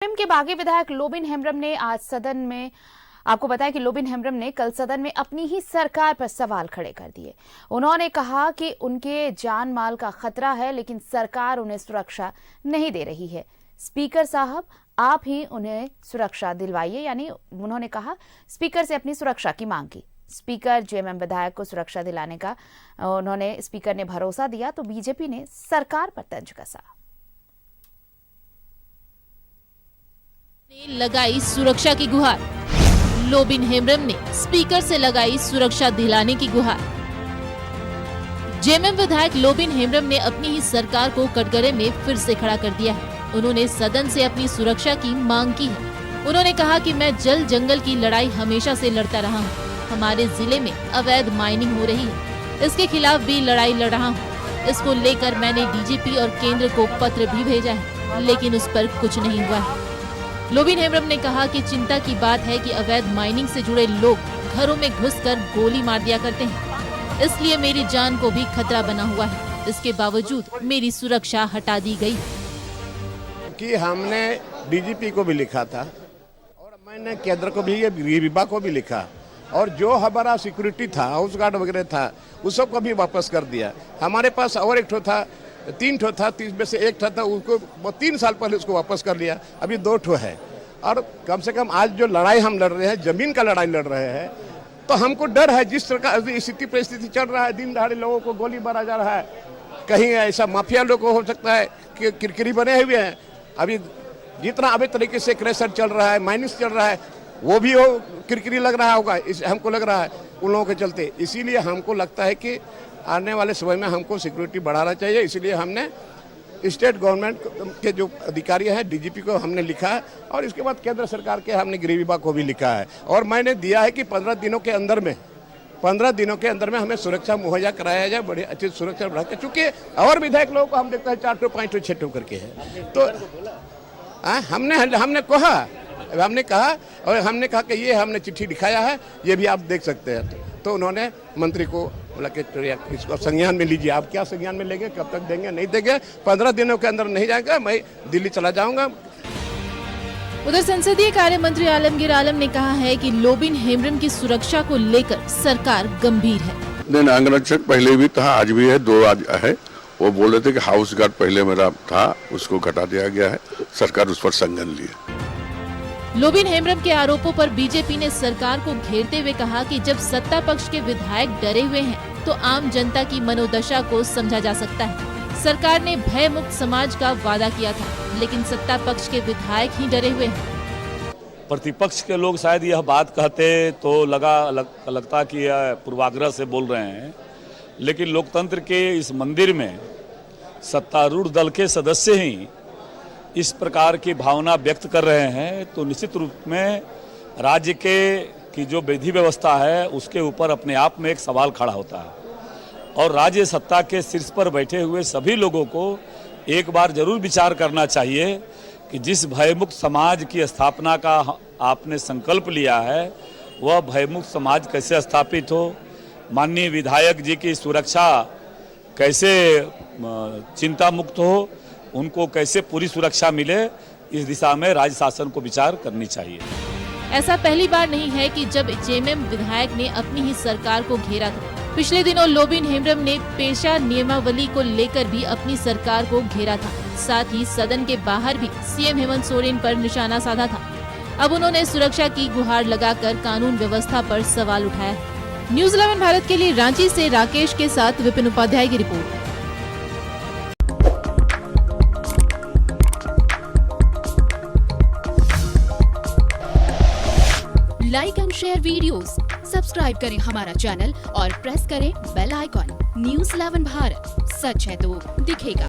के बागी विधायक लोबिन हेम्ब्रम ने आज सदन में आपको बताया कि लोबिन हेम्ब्रम ने कल सदन में अपनी ही सरकार पर सवाल खड़े कर दिए। उन्होंने कहा कि उनके जान माल का खतरा है, लेकिन सरकार उन्हें सुरक्षा नहीं दे रही है। स्पीकर साहब, आप ही उन्हें सुरक्षा दिलवाइए। यानी उन्होंने कहा स्पीकर से अपनी सुरक्षा की मांग की। स्पीकर जेएमएम विधायक को सुरक्षा दिलाने का स्पीकर ने भरोसा दिया तो बीजेपी ने सरकार पर तंज कसा। लगाई सुरक्षा की गुहार। लोबिन हेम्ब्रम ने स्पीकर से लगाई सुरक्षा दिलाने की गुहार। जेएमएम विधायक लोबिन हेम्ब्रम ने अपनी ही सरकार को कटघरे में फिर से खड़ा कर दिया है। उन्होंने सदन से अपनी सुरक्षा की मांग की है। उन्होंने कहा कि मैं जल जंगल की लड़ाई हमेशा से लड़ता रहा हूँ। हमारे जिले में अवैध माइनिंग हो रही है, इसके खिलाफ भी लड़ाई लड़ रहा हूँ। इसको लेकर मैंने डीजीपी और केंद्र को पत्र भी भेजा है, लेकिन उस पर कुछ नहीं हुआ है। लोबिन हेम्ब्रम ने कहा कि चिंता की बात है कि अवैध माइनिंग से जुड़े लोग घरों में घुसकर गोली मार दिया करते हैं, इसलिए मेरी जान को भी खतरा बना हुआ है। इसके बावजूद मेरी सुरक्षा हटा दी गई कि हमने डीजीपी को भी लिखा था और मैंने केंद्र को भी, गृह विभाग को भी लिखा, और जो हमारा सिक्योरिटी था, हाउस गार्ड वगैरह था, उस सब को भी वापस कर दिया। हमारे पास और एक ठो था, 3 ठो था, 30 में से एक था उसको 3 साल पहले उसको वापस कर लिया। अभी 2 ठो है। और कम से कम आज जो लड़ाई हम लड़ रहे हैं, जमीन का लड़ाई लड़ रहे हैं, तो हमको डर है। जिस तरह का स्थिति परिस्थिति चल रहा है, दिन दहाड़े लोगों को गोली मारा जा रहा है, कहीं ऐसा माफिया लोग हो सकता है कि किरकिरी बने हुए हैं। अभी जितना अभी तरीके से क्रेशर चल रहा है, माइनिंग चल रहा है, वो भी किरकिरी लग रहा होगा, हमको लग रहा है उन लोगों के चलते। इसीलिए हमको लगता है कि आने वाले समय में हमको सिक्योरिटी बढ़ाना चाहिए। इसलिए हमने स्टेट गवर्नमेंट के जो अधिकारी हैं, डीजीपी को हमने लिखा है, और इसके बाद केंद्र सरकार के हमने गृह विभाग को भी लिखा है। और मैंने दिया है कि 15 दिनों के अंदर में हमें सुरक्षा मुहैया कराया जाए, बड़ी अच्छी सुरक्षा बढ़ा के। चूंकि और विधायक लोगों को हम देखते हैं 4 टो 5 टो 6 टो करके है, तो हमने कहा और हमने कहा कि ये हमने चिट्ठी दिखाया है, ये भी आप देख सकते हैं। तो उन्होंने मंत्री को बोला कि इसको संज्ञान में लीजिए। आप क्या संज्ञान में लेंगे, कब तक देंगे, नहीं देंगे? 15 दिनों के अंदर नहीं जाएगा, मैं दिल्ली चला जाऊंगा। उधर संसदीय कार्य मंत्री आलमगीर आलम ने कहा है कि लोबिन हेम्ब्रम की सुरक्षा को लेकर सरकार गंभीर है। अंगरक्षक पहले भी था, आज भी है, 2 आज है। वो बोल रहे थे कि हाउस गार्ड पहले मेरा था, उसको घटा दिया गया है, सरकार उस पर संज्ञान ली है। लोबिन हेम्ब्रम के आरोपों पर बीजेपी ने सरकार को घेरते हुए कहा कि जब सत्ता पक्ष के विधायक डरे हुए हैं, तो आम जनता की मनोदशा को समझा जा सकता है। सरकार ने भय मुक्त समाज का वादा किया था, लेकिन सत्ता पक्ष के विधायक ही डरे हुए हैं। प्रतिपक्ष के लोग शायद यह बात कहते तो लगता कि यह पूर्वाग्रह से बोल रहे हैं, लेकिन लोकतंत्र के इस मंदिर में सत्तारूढ़ दल के सदस्य ही इस प्रकार की भावना व्यक्त कर रहे हैं, तो निश्चित रूप में राज्य की जो विधि व्यवस्था है उसके ऊपर अपने आप में एक सवाल खड़ा होता है। और राज्य सत्ता के शीर्ष पर बैठे हुए सभी लोगों को एक बार जरूर विचार करना चाहिए कि जिस भयमुक्त समाज की स्थापना का आपने संकल्प लिया है, वह भयमुक्त समाज कैसे स्थापित हो, माननीय विधायक जी की सुरक्षा कैसे चिंता मुक्त हो, उनको कैसे पूरी सुरक्षा मिले, इस दिशा में राज्य शासन को विचार करनी चाहिए। ऐसा पहली बार नहीं है कि जब जेएमएम विधायक ने अपनी ही सरकार को घेरा था। पिछले दिनों लोबिन हेम्ब्रम ने पेशा नियमावली को लेकर भी अपनी सरकार को घेरा था। साथ ही सदन के बाहर भी सीएम हेमंत सोरेन पर निशाना साधा था। अब उन्होंने सुरक्षा की गुहार लगाकर कानून व्यवस्था पर सवाल उठाया है। न्यूज़ 11 भारत के लिए रांची से राकेश के साथ विपिन उपाध्याय की report. Like and share videos, subscribe करें हमारा चैनल और प्रेस करें बेल आइकॉन। न्यूज़ 11 भारत, सच है तो दिखेगा।